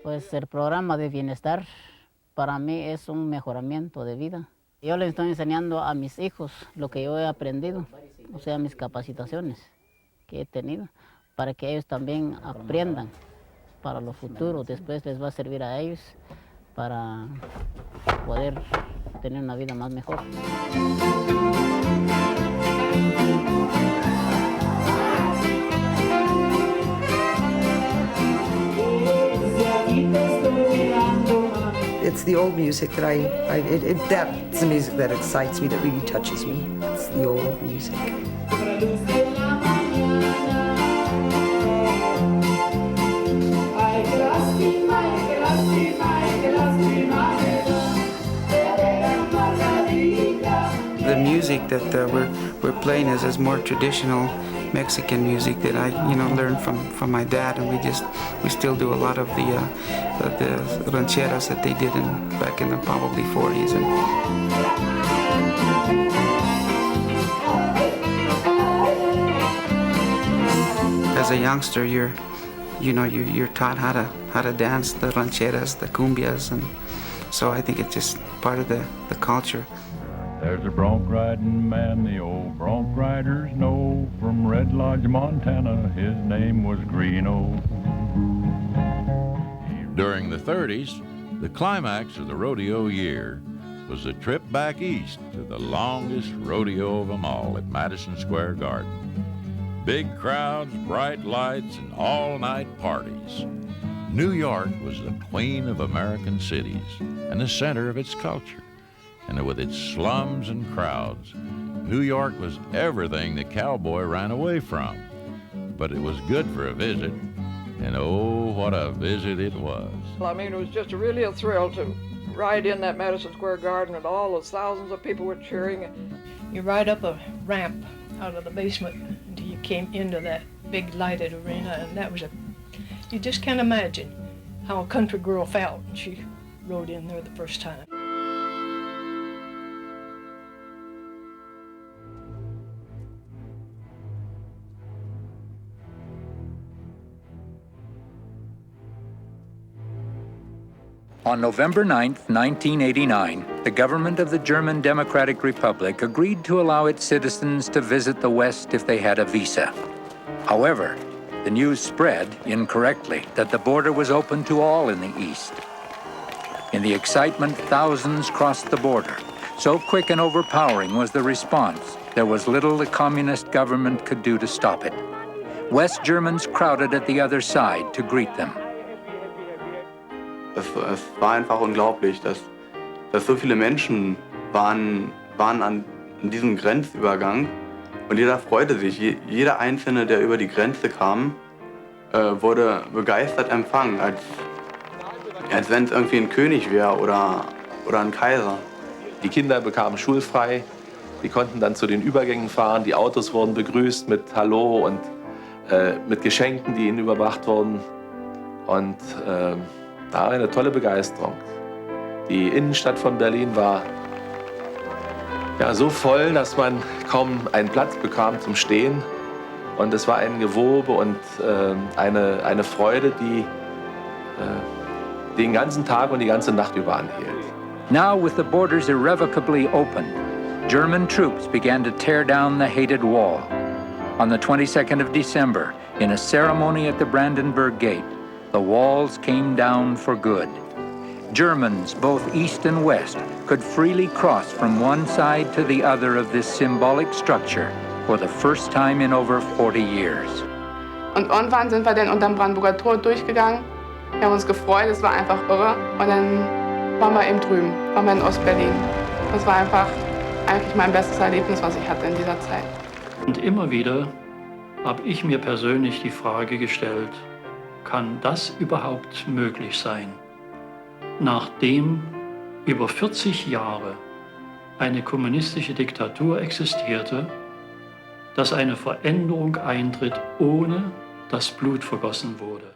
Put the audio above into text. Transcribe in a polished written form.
Pues el programa de bienestar para mí es un mejoramiento de vida. Yo le estoy enseñando a mis hijos lo que yo he aprendido, o sea, mis capacitaciones que he tenido, para que ellos también aprendan para lo futuro. Después les va a servir a ellos para poder tener una vida más mejor. It's the old music that that's the music that excites me, that really touches me. It's the old music. The music that we're playing is more traditional Mexican music that I learned from my dad, and we still do a lot of the rancheras that they did back in the probably 40s. As a youngster, you're taught how to dance the rancheras, the cumbias, and so I think it's just part of the culture. There's a bronc riding man the old bronc riders know, from Red Lodge, Montana, his name was Greeno. During the 30s, the climax of the rodeo year was a trip back east to the longest rodeo of them all at Madison Square Garden. Big crowds, bright lights, and all-night parties. New York was the queen of American cities and the center of its culture. And with its slums and crowds, New York was everything the cowboy ran away from. But it was good for a visit, and oh, what a visit it was. Well, I mean, it was just really a thrill to ride in that Madison Square Garden, and all those thousands of people were cheering. You ride up a ramp out of the basement until you came into that big lighted arena, and that was you just can't imagine how a country girl felt when she rode in there the first time. On November 9, 1989, the government of the German Democratic Republic agreed to allow its citizens to visit the West if they had a visa. However, the news spread incorrectly that the border was open to all in the East. In the excitement, thousands crossed the border. So quick and overpowering was the response, there was little the communist government could do to stop it. West Germans crowded at the other side to greet them. Es war einfach unglaublich, dass so viele Menschen waren an diesem Grenzübergang und jeder freute sich. Jeder Einzelne, der über die Grenze kam, wurde begeistert empfangen, als wenn es irgendwie ein König wäre oder ein Kaiser. Die Kinder bekamen schulfrei, die konnten dann zu den Übergängen fahren, die Autos wurden begrüßt mit Hallo und mit Geschenken, die ihnen überbracht wurden. Und da war eine tolle Begeisterung. Die Innenstadt von Berlin war ja so voll, dass man kaum einen Platz bekam zum Stehen. Und es war ein Gewobe und eine Freude, die den ganzen Tag und die ganze Nacht über anhielt. Now, with the borders irrevocably open, German troops began to tear down the hated wall. On the 22nd of December, in a ceremony at the Brandenburg Gate, the walls came down for good. Germans, both east and west, could freely cross from one side to the other of this symbolic structure for the first time in over 40 years. Und irgendwann sind wir dann unterm Brandenburger Tor durchgegangen. Wir haben uns gefreut, es war einfach irre. Und dann waren wir eben drüben, waren wir in Ostberlin. Das war einfach eigentlich mein bestes Erlebnis, was ich hatte in dieser Zeit. Und immer wieder habe ich mir persönlich die Frage gestellt, kann das überhaupt möglich sein? Nachdem über 40 Jahre eine kommunistische Diktatur existierte, dass eine Veränderung eintritt, ohne dass Blut vergossen wurde.